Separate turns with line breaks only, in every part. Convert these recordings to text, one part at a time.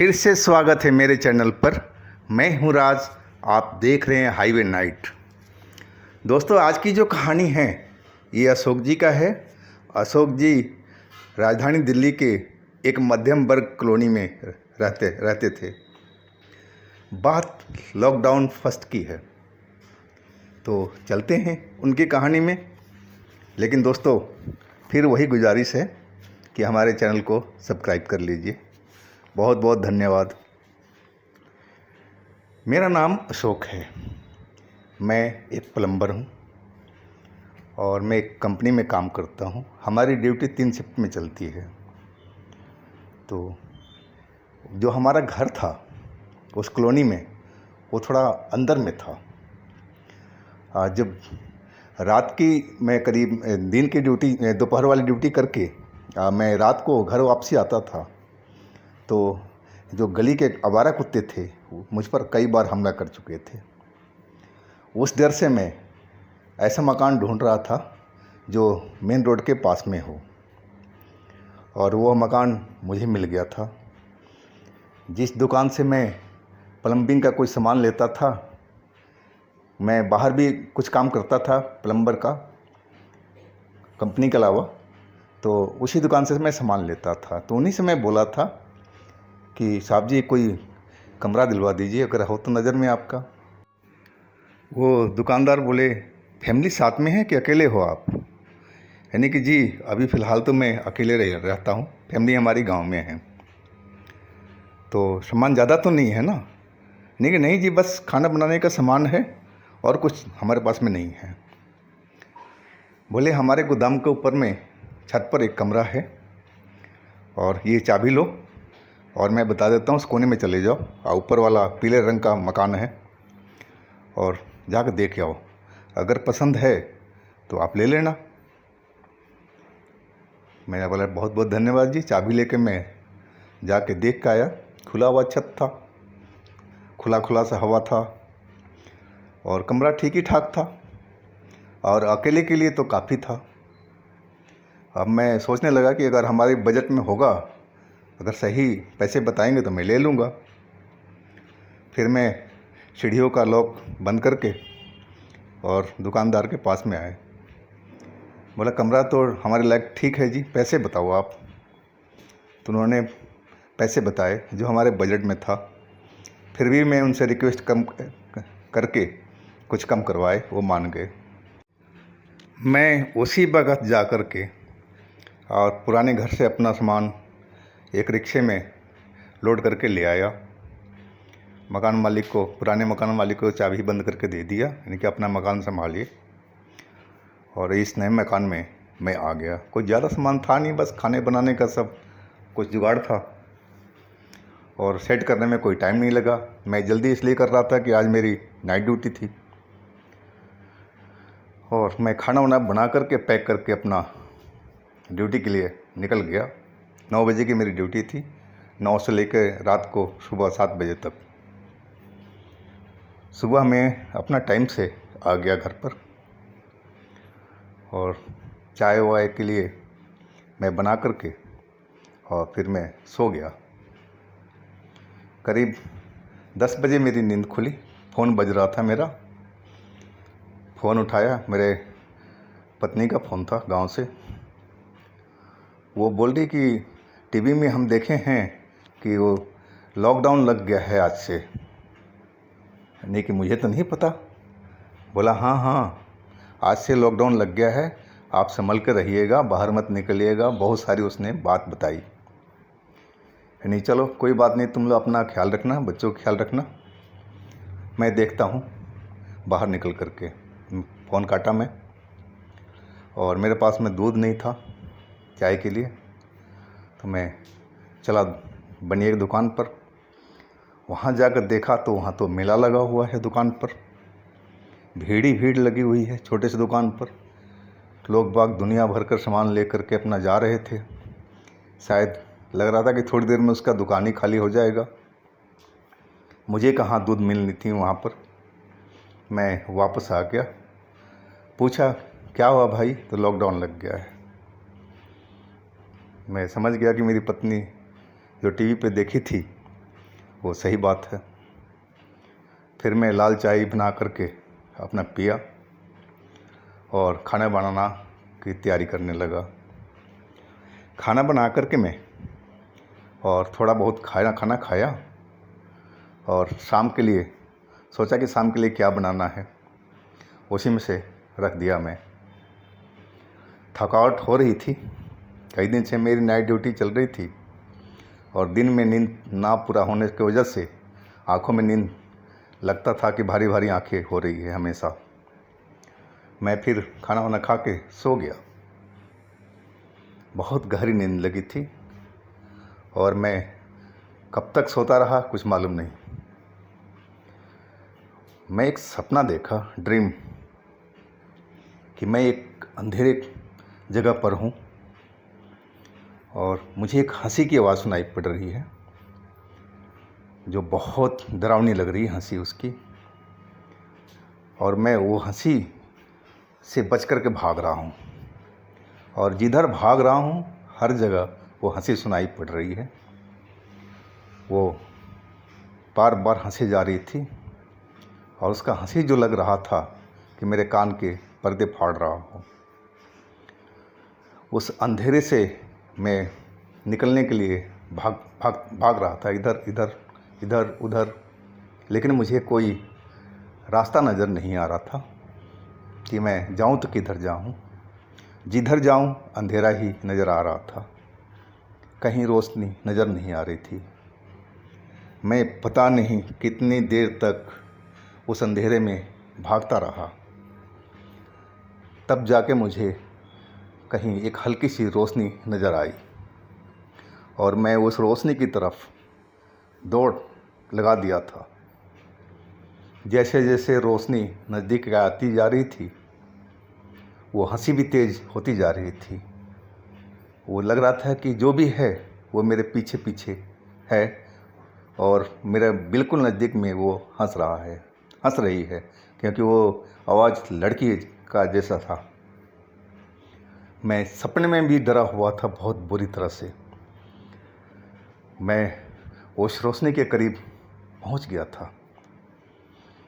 फिर से स्वागत है मेरे चैनल पर। मैं हूं राज, आप देख रहे हैं हाईवे नाइट। दोस्तों, आज की जो कहानी है ये अशोक जी का है। अशोक जी राजधानी दिल्ली के एक मध्यम वर्ग कॉलोनी में रहते थे। बात लॉकडाउन फर्स्ट की है, तो चलते हैं उनकी कहानी में। लेकिन दोस्तों, फिर वही गुजारिश है कि हमारे चैनल को सब्सक्राइब कर लीजिए। बहुत बहुत धन्यवाद। मेरा नाम अशोक है। मैं एक प्लम्बर हूँ और मैं एक कंपनी में काम करता हूँ। हमारी ड्यूटी 3 शिफ्ट में चलती है। तो जो हमारा घर था उस कॉलोनी में, वो थोड़ा अंदर में था। जब रात की मैं करीब दिन की ड्यूटी, दोपहर वाली ड्यूटी करके मैं रात को घर वापसी आता था, तो जो गली के आवारा कुत्ते थे वो मुझ पर कई बार हमला कर चुके थे। उस डर से मैं ऐसा मकान ढूंढ रहा था जो मेन रोड के पास में हो, और वो मकान मुझे मिल गया था। जिस दुकान से मैं प्लम्बिंग का कोई सामान लेता था, मैं बाहर भी कुछ काम करता था प्लम्बर का, कंपनी के अलावा, तो उसी दुकान से मैं सामान लेता था। तो उन्हीं से मैं बोला था कि साहब जी कोई कमरा दिलवा दीजिए अगर हो तो नज़र में आपका। वो दुकानदार बोले, फैमिली साथ में है कि अकेले हो आप? यानी कि जी अभी फ़िलहाल तो मैं अकेले रहता हूँ, फैमिली हमारी गांव में है। तो सामान ज़्यादा तो नहीं है ना? नहीं कि नहीं जी, बस खाना बनाने का सामान है और कुछ हमारे पास में नहीं है। बोले हमारे गोदाम के ऊपर में छत पर एक कमरा है और ये चाबी लो और मैं बता देता हूँ, उस कोने में चले जाओ, ऊपर वाला पीले रंग का मकान है और जाकर देख आओ। अगर पसंद है तो आप ले लेना। मैंने बोला बहुत बहुत धन्यवाद जी। चाबी लेके मैं जाके देख के आया। खुला हुआ छत था, खुला सा हवा था और कमरा ठीक ही ठाक था और अकेले के लिए तो काफ़ी था। अब मैं सोचने लगा कि अगर हमारे बजट में होगा, अगर सही पैसे बताएंगे तो मैं ले लूँगा। फिर मैं सीढ़ियों का लॉक बंद करके और दुकानदार के पास में आए। बोला कमरा तो हमारे लायक ठीक है जी, पैसे बताओ आप। तो उन्होंने पैसे बताए जो हमारे बजट में था। फिर भी मैं उनसे रिक्वेस्ट कम करके कुछ कम करवाए, वो मान गए। मैं उसी वक्त जा कर के और पुराने घर से अपना सामान एक रिक्शे में लोड करके ले आया। पुराने मकान मालिक को चाबी बंद करके दे दिया, यानी कि अपना मकान संभालिए। और इस नए मकान में मैं आ गया। कोई ज़्यादा सामान था नहीं, बस खाने बनाने का सब कुछ जुगाड़ था और सेट करने में कोई टाइम नहीं लगा। मैं जल्दी इसलिए कर रहा था कि आज मेरी नाइट ड्यूटी थी। और मैं खाना वाना बना करके पैक करके अपना ड्यूटी के लिए निकल गया। 9 बजे की मेरी ड्यूटी थी, 9 से लेकर रात को सुबह 7 बजे तक। सुबह मैं अपना टाइम से आ गया घर पर और चाय वाय के लिए मैं बना करके और फिर मैं सो गया। करीब 10 बजे मेरी नींद खुली। फ़ोन बज रहा था मेरा। फ़ोन उठाया, मेरे पत्नी का फ़ोन था गांव से। वो बोल रही कि टीवी में हम देखे हैं कि वो लॉकडाउन लग गया है आज से। नहीं कि मुझे तो नहीं पता। बोला हाँ हाँ, आज से लॉकडाउन लग गया है, आप संभल कर रहिएगा, बाहर मत निकलिएगा। बहुत सारी उसने बात बताई। नहीं चलो कोई बात नहीं, तुम लोग अपना ख्याल रखना, बच्चों का ख्याल रखना, मैं देखता हूँ। बाहर निकल करके फ़ोन काटा मैं, और मेरे पास में दूध नहीं था चाय के लिए। तो मैं चला बनिए की दुकान पर। वहाँ जाकर देखा तो वहाँ तो मेला लगा हुआ है दुकान पर। भीड़ ही भीड़ लगी हुई है छोटे से दुकान पर। लोग बाग दुनिया भर कर सामान ले करके अपना जा रहे थे। शायद लग रहा था कि थोड़ी देर में उसका दुकान ही खाली हो जाएगा। मुझे कहाँ दूध मिलनी थी वहाँ पर। मैं वापस आ गया। पूछा क्या हुआ भाई? तो लॉकडाउन लग गया है। मैं समझ गया कि मेरी पत्नी जो टीवी पे देखी थी वो सही बात है। फिर मैं लाल चाय बना करके अपना पिया और खाना बनाना की तैयारी करने लगा। खाना बना करके मैं और थोड़ा बहुत खाना खाया और शाम के लिए सोचा कि शाम के लिए क्या बनाना है, उसी में से रख दिया मैं। थकावट हो रही थी, कई दिन से मेरी नाइट ड्यूटी चल रही थी और दिन में नींद ना पूरा होने की वजह से आँखों में नींद लगता था कि भारी भारी आँखें हो रही है हमेशा। मैं फिर खाना वाना खा के सो गया। बहुत गहरी नींद लगी थी और मैं कब तक सोता रहा कुछ मालूम नहीं। मैं एक सपना देखा, ड्रीम, कि मैं एक अंधेरे जगह पर हूँ और मुझे एक हंसी की आवाज़ सुनाई पड़ रही है, जो बहुत डरावनी लग रही है हंसी उसकी। और मैं वो हंसी से बच कर के भाग रहा हूँ और जिधर भाग रहा हूँ हर जगह वो हंसी सुनाई पड़ रही है। वो बार बार हंसी जा रही थी और उसका हंसी जो लग रहा था कि मेरे कान के पर्दे फाड़ रहा हो। उस अंधेरे से मैं निकलने के लिए भाग रहा था, इधर इधर इधर उधर, लेकिन मुझे कोई रास्ता नज़र नहीं आ रहा था कि मैं जाऊं तो किधर जाऊं। जिधर जाऊं अंधेरा ही नज़र आ रहा था, कहीं रोशनी नज़र नहीं आ रही थी। मैं पता नहीं कितनी देर तक उस अंधेरे में भागता रहा, तब जाके मुझे कहीं एक हल्की सी रोशनी नज़र आई और मैं उस रोशनी की तरफ दौड़ लगा दिया था। जैसे जैसे रोशनी नज़दीक आती जा रही थी, वो हंसी भी तेज़ होती जा रही थी। वो लग रहा था कि जो भी है वो मेरे पीछे पीछे है और मेरे बिल्कुल नज़दीक में वो हंस रही है, क्योंकि वो आवाज़ लड़की का जैसा था। मैं सपने में भी डरा हुआ था बहुत बुरी तरह से। मैं उस रोशनी के करीब पहुंच गया था।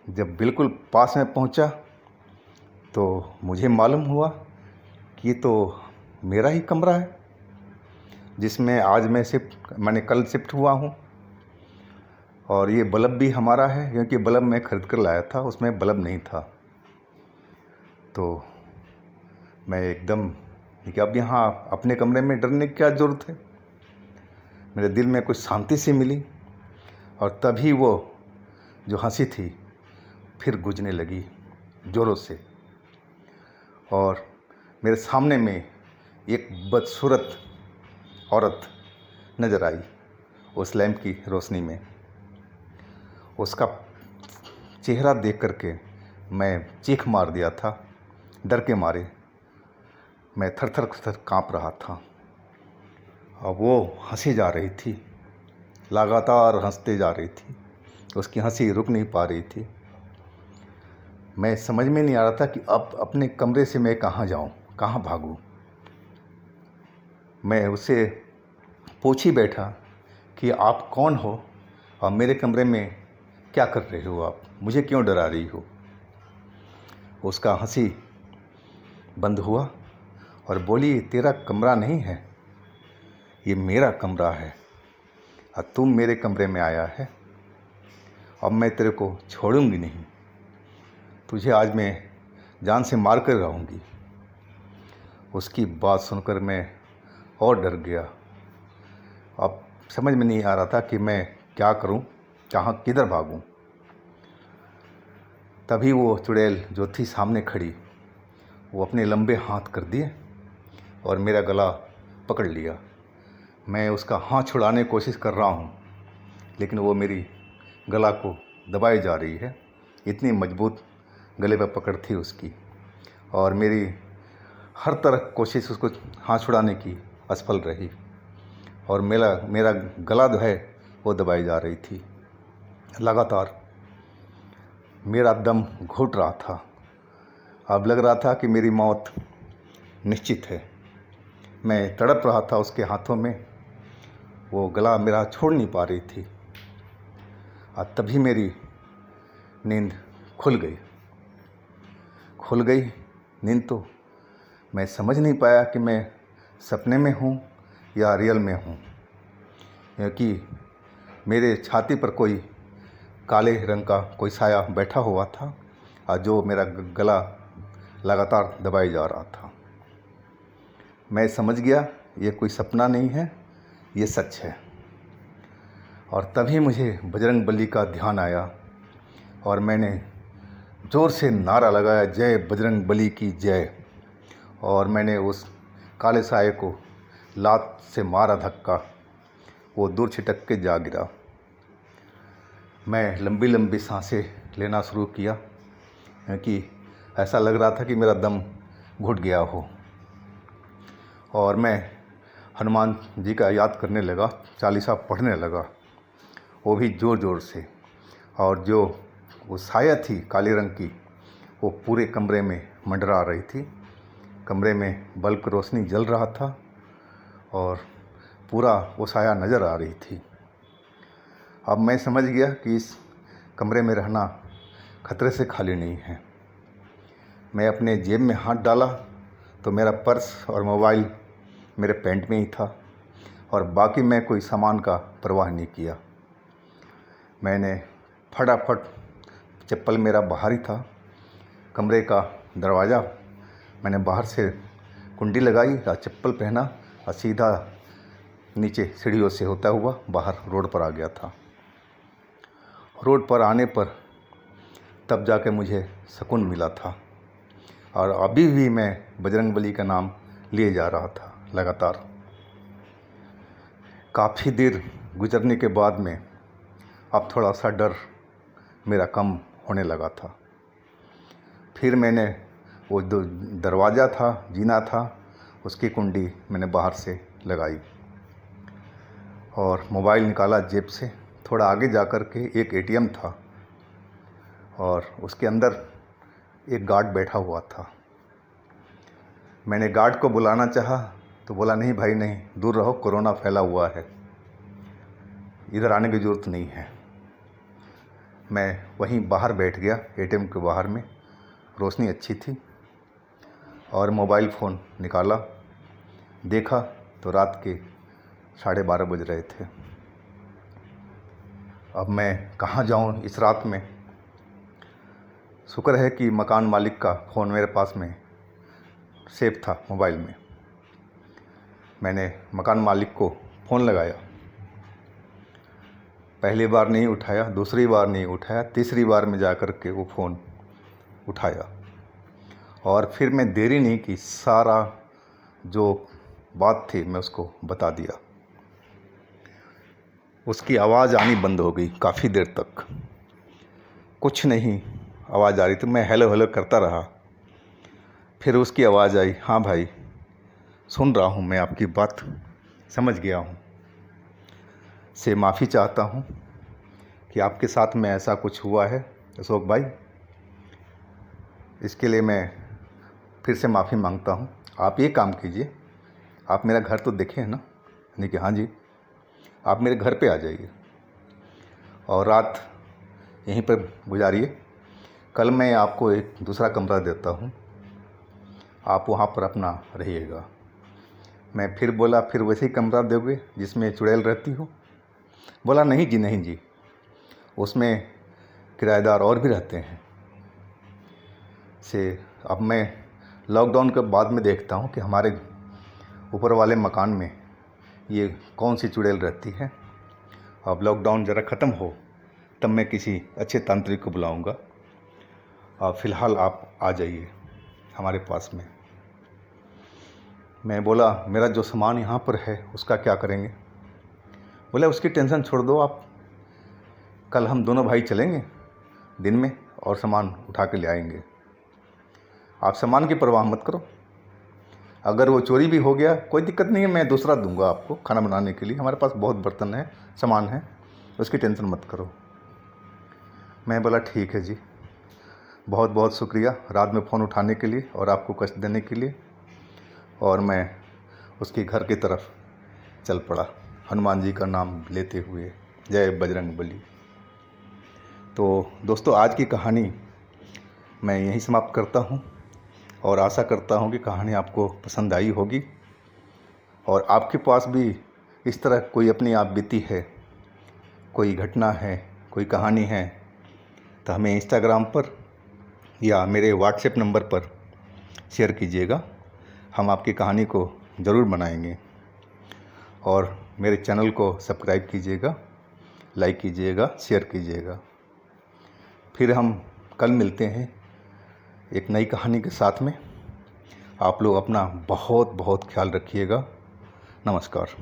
जब बिल्कुल पास में पहुंचा तो मुझे मालूम हुआ कि ये तो मेरा ही कमरा है, जिसमें आज मैंने कल शिफ्ट हुआ हूँ और ये बल्ब भी हमारा है, क्योंकि बल्ब मैं खरीद कर लाया था, उसमें बल्ब नहीं था। तो मैं एकदम कि अब यहाँ अपने कमरे में डरने की क्या ज़रूरत है। मेरे दिल में कुछ शांति सी मिली और तभी वो जो हंसी थी फिर गूंजने लगी ज़ोरों से और मेरे सामने में एक बदसूरत औरत नज़र आई उस लैंप की रोशनी में। उसका चेहरा देख करके मैं चीख मार दिया था, डर के मारे मैं थर थर काँप रहा था। और वो हंसी जा रही थी, लगातार हंसते जा रही थी, उसकी हंसी रुक नहीं पा रही थी। मैं समझ में नहीं आ रहा था कि अब अपने कमरे से मैं कहाँ जाऊँ, कहाँ भागूँ। मैं उससे पूछ ही बैठा कि आप कौन हो और मेरे कमरे में क्या कर रहे हो, आप मुझे क्यों डरा रही हो। उसका हंसी बंद हुआ और बोली, तेरा कमरा नहीं है, ये मेरा कमरा है और तुम मेरे कमरे में आया है। अब मैं तेरे को छोड़ूंगी नहीं, तुझे आज मैं जान से मार कर रहूँगी। उसकी बात सुनकर मैं और डर गया। अब समझ में नहीं आ रहा था कि मैं क्या करूं, किधर भागूं। तभी वो चुड़ैल जो थी सामने खड़ी, वो अपने लंबे हाथ कर दिए और मेरा गला पकड़ लिया। मैं उसका हाथ छुड़ाने की कोशिश कर रहा हूँ, लेकिन वो मेरी गला को दबाई जा रही है। इतनी मजबूत गले पर पकड़ थी उसकी और मेरी हर तरह कोशिश उसको हाथ छुड़ाने की असफल रही और मेरा गला जो है वो दबाई जा रही थी। लगातार मेरा दम घुट रहा था। अब लग रहा था कि मेरी मौत निश्चित है। मैं तड़प रहा था उसके हाथों में, वो गला मेरा छोड़ नहीं पा रही थी। और तभी मेरी नींद खुल गई नींद। तो मैं समझ नहीं पाया कि मैं सपने में हूँ या रियल में हूँ, क्योंकि मेरे छाती पर कोई काले रंग का कोई साया बैठा हुआ था और जो मेरा गला लगातार दबाए जा रहा था। मैं समझ गया ये कोई सपना नहीं है, ये सच है। और तभी मुझे बजरंगबली का ध्यान आया और मैंने ज़ोर से नारा लगाया, जय बजरंगबली की जय। और मैंने उस काले साये को लात से मारा धक्का, वो दूर छिटक के जा गिरा। मैं लंबी लंबी सांसें लेना शुरू किया, क्योंकि ऐसा लग रहा था कि मेरा दम घुट गया हो। और मैं हनुमान जी का याद करने लगा, चालीसा पढ़ने लगा, वो भी ज़ोर ज़ोर से। और जो वो साया थी काले रंग की, वो पूरे कमरे में मंडरा रही थी। कमरे में बल्ब की रोशनी जल रहा था और पूरा वो साया नज़र आ रही थी। अब मैं समझ गया कि इस कमरे में रहना खतरे से खाली नहीं है। मैं अपने जेब में हाथ डाला तो मेरा पर्स और मोबाइल मेरे पैंट में ही था और बाकी मैं कोई सामान का परवाह नहीं किया। मैंने फटाफट, चप्पल मेरा बाहर ही था, कमरे का दरवाज़ा मैंने बाहर से कुंडी लगाई और चप्पल पहना और सीधा नीचे सीढ़ियों से होता हुआ बाहर रोड पर आ गया था। रोड पर आने पर तब जाके मुझे सुकून मिला था और अभी भी मैं बजरंगबली का नाम लिए जा रहा था लगातार। काफ़ी देर गुजरने के बाद में अब थोड़ा सा डर मेरा कम होने लगा था। फिर मैंने वो जो दरवाज़ा था, जीना था, उसकी कुंडी मैंने बाहर से लगाई और मोबाइल निकाला जेब से। थोड़ा आगे जा कर के एक एटीएम था और उसके अंदर एक गार्ड बैठा हुआ था। मैंने गार्ड को बुलाना चाहा तो बोला, नहीं भाई नहीं, दूर रहो, कोरोना फैला हुआ है, इधर आने की ज़रूरत नहीं है। मैं वहीं बाहर बैठ गया, एटीएम के बाहर में, रोशनी अच्छी थी और मोबाइल फ़ोन निकाला, देखा तो रात के 12:30 बज रहे थे। अब मैं कहाँ जाऊँ इस रात में। शुक्र है कि मकान मालिक का फ़ोन मेरे पास में सेफ था मोबाइल में। मैंने मकान मालिक को फ़ोन लगाया, पहली बार नहीं उठाया, दूसरी बार नहीं उठाया, तीसरी बार में जा कर के वो फ़ोन उठाया और फिर मैं देरी नहीं की, सारा जो बात थी मैं उसको बता दिया। उसकी आवाज़ आनी बंद हो गई काफ़ी देर तक, कुछ नहीं आवाज़ आ रही थी। मैं हेलो हेलो करता रहा, फिर उसकी आवाज़ आई, हाँ भाई सुन रहा हूँ, मैं आपकी बात समझ गया हूँ, से माफ़ी चाहता हूँ कि आपके साथ में ऐसा कुछ हुआ है अशोक भाई, इसके लिए मैं फिर से माफ़ी मांगता हूँ। आप ये काम कीजिए, आप मेरा घर तो देखे हैं ना? यानी कि हाँ जी, आप मेरे घर पे आ जाइए और रात यहीं पर गुजारिए। कल मैं आपको एक दूसरा कमरा देता हूँ, आप वहाँ पर अपना रहिएगा। मैं फिर बोला, फिर वैसे ही कमरा दोगे जिसमें चुड़ैल रहती हो? बोला, नहीं जी नहीं जी, उसमें किराएदार और भी रहते हैं। से अब मैं लॉकडाउन के बाद में देखता हूँ कि हमारे ऊपर वाले मकान में ये कौन सी चुड़ैल रहती है। अब लॉकडाउन ज़रा ख़त्म हो तब मैं किसी अच्छे तांत्रिक को बुलाऊँगा। फ़िलहाल आप आ जाइए हमारे पास में। मैं बोला, मेरा जो सामान यहाँ पर है उसका क्या करेंगे? बोले, उसकी टेंशन छोड़ दो आप, कल हम दोनों भाई चलेंगे दिन में और सामान उठा के ले आएंगे। आप सामान की परवाह मत करो, अगर वो चोरी भी हो गया कोई दिक्कत नहीं है, मैं दूसरा दूंगा आपको खाना बनाने के लिए, हमारे पास बहुत बर्तन है, सामान है, उसकी टेंशन मत करो। मैं बोला, ठीक है जी, बहुत बहुत शुक्रिया रात में फ़ोन उठाने के लिए और आपको कष्ट देने के लिए। और मैं उसके घर की तरफ चल पड़ा, हनुमान जी का नाम लेते हुए, जय बजरंगबली। तो दोस्तों, आज की कहानी मैं यहीं समाप्त करता हूँ और आशा करता हूँ कि कहानी आपको पसंद आई होगी। और आपके पास भी इस तरह कोई अपनी आप बीती है, कोई घटना है, कोई कहानी है, तो हमें इंस्टाग्राम पर या मेरे व्हाट्सएप नंबर पर शेयर कीजिएगा। हम आपकी कहानी को ज़रूर बनाएंगे। और मेरे चैनल को सब्सक्राइब कीजिएगा, लाइक कीजिएगा, शेयर कीजिएगा। फिर हम कल मिलते हैं एक नई कहानी के साथ में। आप लोग अपना बहुत बहुत ख्याल रखिएगा। नमस्कार।